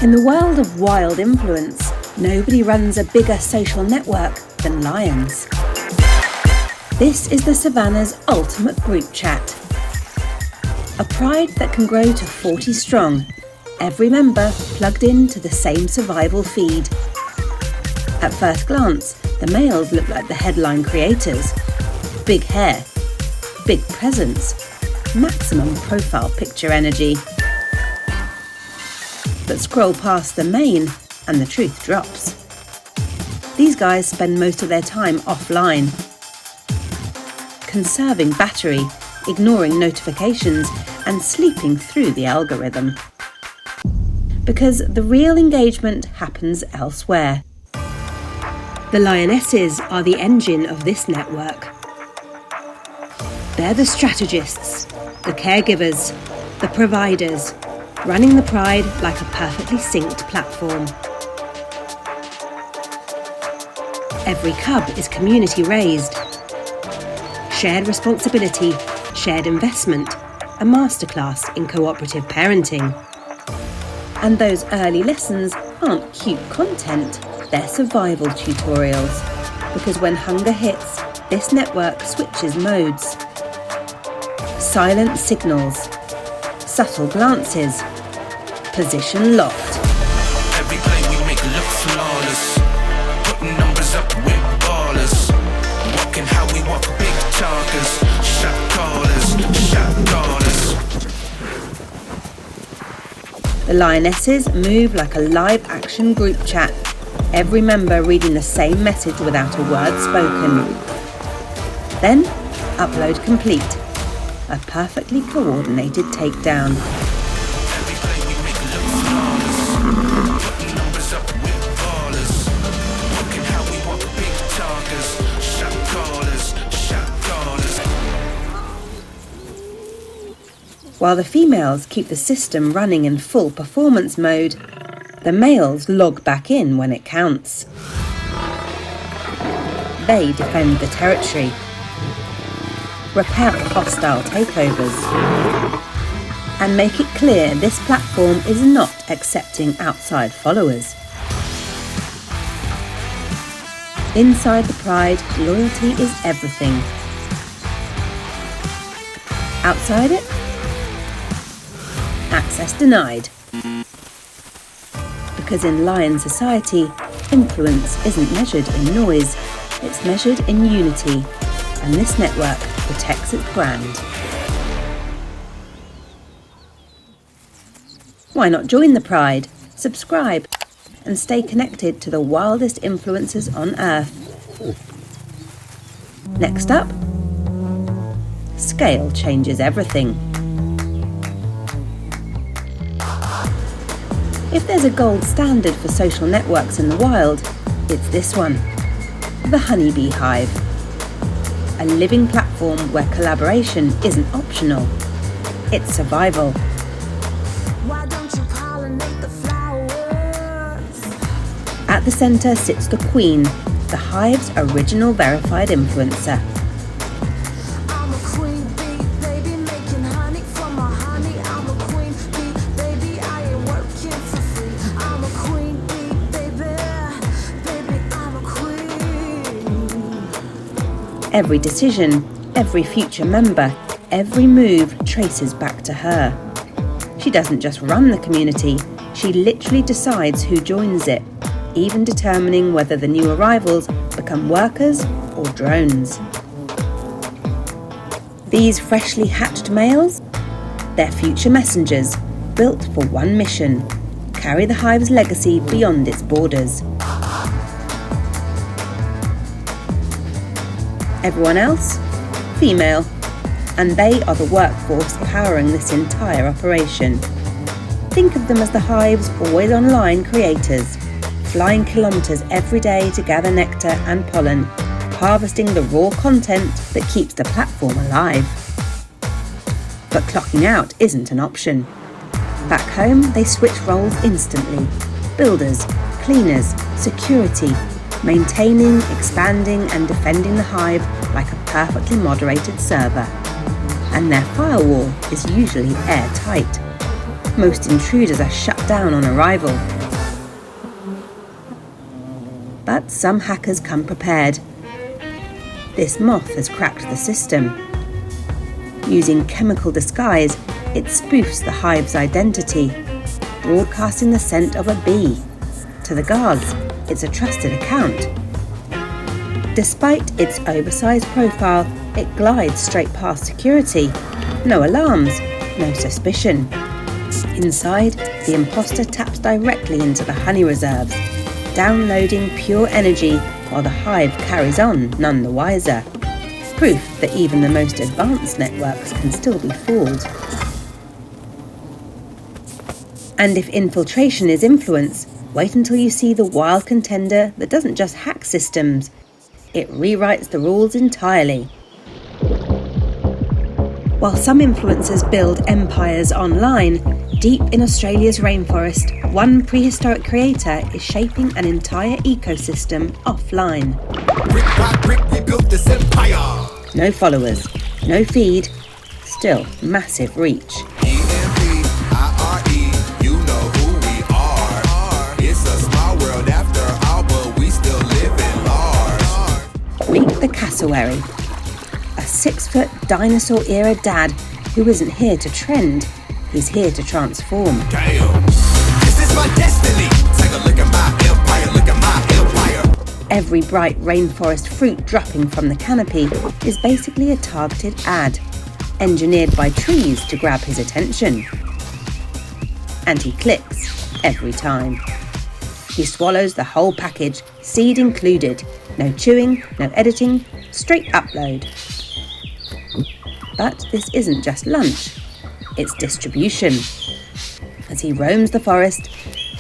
In the world of wild influence, nobody runs a bigger social network than lions. This is the savannah's ultimate group chat. A pride that can grow to 40 strong, every member plugged into the same survival feed. At first glance, the males look like the headline creators. Big hair, big presence, maximum profile picture energy. But scroll past the mane and the truth drops. These guys spend most of their time offline, conserving battery, ignoring notifications, and sleeping through the algorithm. Because the real engagement happens elsewhere. The Lionesses are the engine of this network. They're the strategists, the caregivers, the providers, running the pride like a perfectly synced platform. Every cub is community raised. Shared responsibility, shared investment, a masterclass in cooperative parenting. And those early lessons aren't cute content, they're survival tutorials. Because when hunger hits, this network switches modes. Silent signals, subtle glances, position locked. Every play we make look flawless. Putting numbers up with ballers. Walking how we walk, big talkers. Shot callers, shot callers. The Lionesses move like a live action group chat. Every member reading the same message without a word spoken. Then, upload complete. A perfectly coordinated takedown. Every play we make look flawless. Putting numbers up with ballers. Walking how we walk, big talkers. Shot callers, shot callers. While the females keep the system running in full performance mode, the males log back in when it counts. They defend the territory, repel hostile takeovers, and make it clear this platform is not accepting outside followers. Inside the pride, loyalty is everything. Outside it, access denied. Because in lion society, influence isn't measured in noise, it's measured in unity, and this network protects its brand. Why not join the pride, subscribe, and stay connected to the wildest influencers on Earth? Next up, scale changes everything. If there's a gold standard for social networks in the wild, it's this one, the Honeybee Hive. A living platform where collaboration isn't optional, it's survival. Why don't you pollinate the flowers? At the centre sits the Queen, the Hive's original verified influencer. I'm a queen bee, baby, making honey from my honey. I'm a queen bee, baby, I ain't working for free. I'm a queen bee, baby, baby, I'm a queen. Every decision, every future member, every move traces back to her. She doesn't just run the community, she literally decides who joins it, even determining whether the new arrivals become workers or drones. These freshly hatched males? They're future messengers, built for one mission: carry the Hive's legacy beyond its borders. Everyone else? Female. And they are the workforce powering this entire operation. Think of them as the Hive's always online creators, flying kilometres every day to gather nectar and pollen, harvesting the raw content that keeps the platform alive. But clocking out isn't an option. Back home, they switch roles instantly. Builders, cleaners, security, maintaining, expanding and defending the Hive like a perfectly moderated server. And their firewall is usually airtight. Most intruders are shut down on arrival, But some hackers come prepared. This moth has cracked the system. Using chemical disguise, it spoofs the hive's identity, broadcasting the scent of a bee. To the guards, it's a trusted account. Despite its oversized profile, it glides straight past security. No alarms, no suspicion. Inside, the imposter taps directly into the honey reserves, downloading pure energy while the hive carries on none the wiser. Proof that even the most advanced networks can still be fooled. And if infiltration is influence, wait until you see the wild contender that doesn't just hack systems, it rewrites the rules entirely. While some influencers build empires online, deep in Australia's rainforest, one prehistoric creator is shaping an entire ecosystem offline. Brick by brick, we built this empire. No followers, no feed, still massive reach. E-M-P-I-R-E, you know who we are. It's a small world after all, but we still live in large. Meet the Cassowary, a 6-foot dinosaur-era dad who isn't here to trend, he's here to transform. Damn, this is my destiny. Take a look at my empire, look at my empire. Every bright rainforest fruit dropping from the canopy is basically a targeted ad, engineered by trees to grab his attention. And he clicks every time. He swallows the whole package, seed included. No chewing, no editing, straight upload. But this isn't just lunch, it's distribution. As he roams the forest,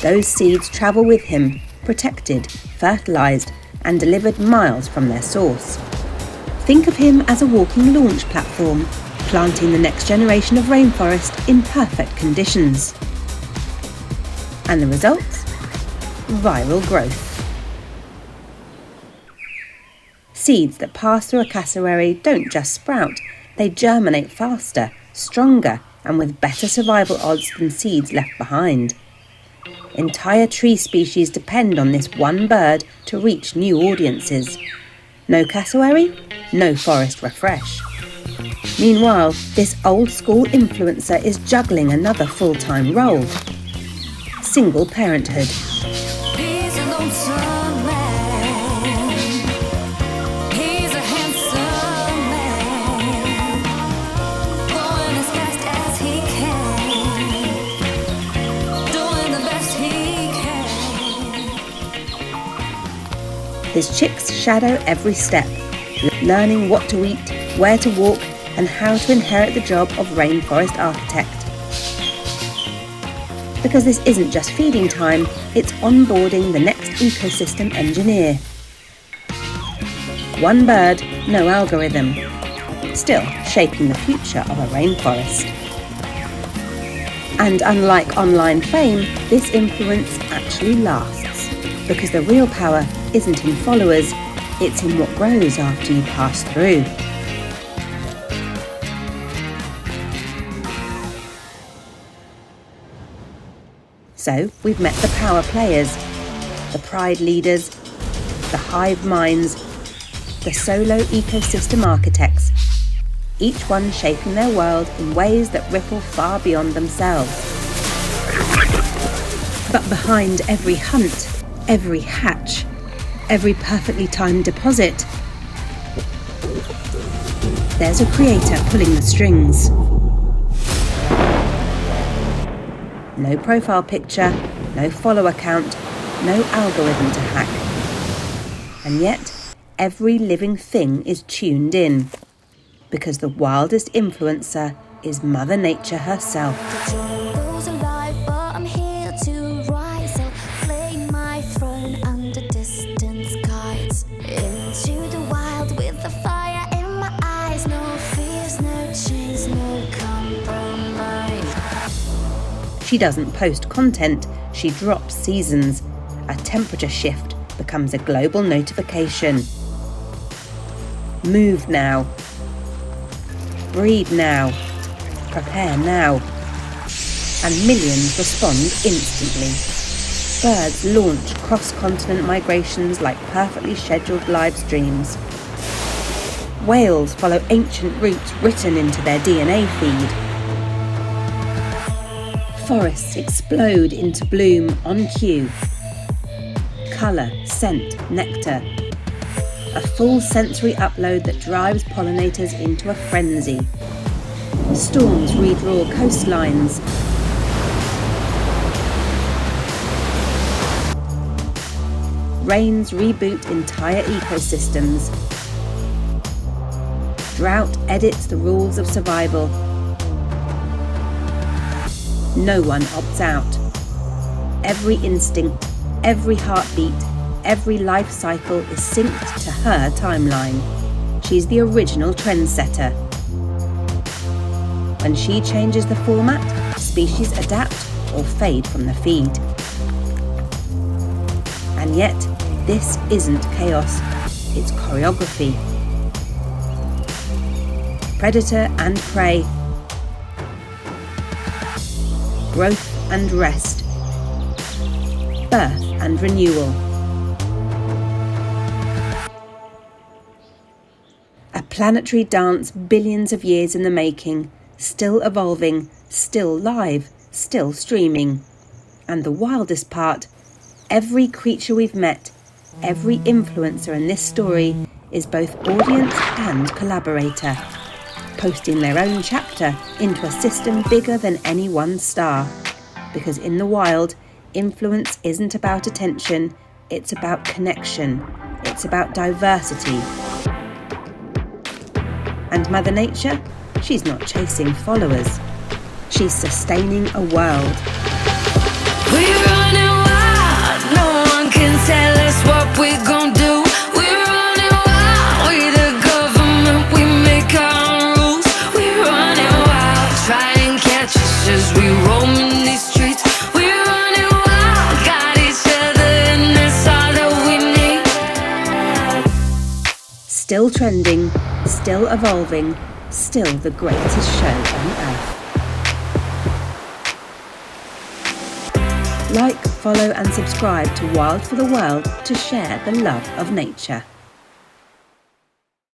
those seeds travel with him, protected, fertilised, and delivered miles from their source. Think of him as a walking launch platform, planting the next generation of rainforest in perfect conditions. And the results? Viral growth. Seeds that pass through a cassowary don't just sprout, they germinate faster, stronger, and with better survival odds than seeds left behind. Entire tree species depend on this one bird to reach new audiences. No cassowary, no forest refresh. Meanwhile, this old-school influencer is juggling another full-time role. Single parenthood. He's a lonesome man. He's a handsome man. Going as fast as he can. Doing the best he can. His chicks shadow every step, learning what to eat, where to walk, and how to inherit the job of rainforest architect. Because this isn't just feeding time, it's onboarding the next ecosystem engineer. One bird, no algorithm. Still shaping the future of a rainforest. And unlike online fame, this influence actually lasts. Because the real power isn't in followers, it's in what grows after you pass through. So we've met the power players, the pride leaders, the hive minds, the solo ecosystem architects, each one shaping their world in ways that ripple far beyond themselves. But behind every hunt, every hatch, every perfectly timed deposit, there's a creator pulling the strings. No profile picture, no follower count, no algorithm to hack. And yet, every living thing is tuned in, because the wildest influencer is Mother Nature herself. Those alive, but I'm here to rise. So claim my throne under distant skies. Into the wild with the fire in my eyes. No fears, no chains, no compromise. She doesn't post content, she drops seasons. A temperature shift becomes a global notification. Move now. Breed now. Prepare now. And millions respond instantly. Birds launch cross-continent migrations like perfectly scheduled live streams. Whales follow ancient routes written into their DNA feed. Forests explode into bloom on cue. Colour, scent, nectar. A full sensory upload that drives pollinators into a frenzy. Storms redraw coastlines. Rains reboot entire ecosystems. Drought edits the rules of survival. No one opts out. Every instinct, every heartbeat, every life cycle is synced to her timeline. She's the original trendsetter. When she changes the format, species adapt or fade from the feed. And yet, this isn't chaos, it's choreography. Predator and prey. Growth and rest. Birth and renewal. A planetary dance billions of years in the making, still evolving, still live, still streaming. And the wildest part, every creature we've met, every influencer in this story is both audience and collaborator, posting their own chapter into a system bigger than any one star. Because in the wild, influence isn't about attention, it's about connection, it's about diversity. And Mother Nature, she's not chasing followers, she's sustaining a world. We're running wild, no one can tell us what we're gonna do. We're running wild, we the government, we make our own rules. We're running wild, try and catch us as we roam in these streets. We're running wild, got each other and that's all that we need. Still trending, still evolving, still the greatest show on earth. Like, follow and subscribe to Wild for the World to share the love of nature.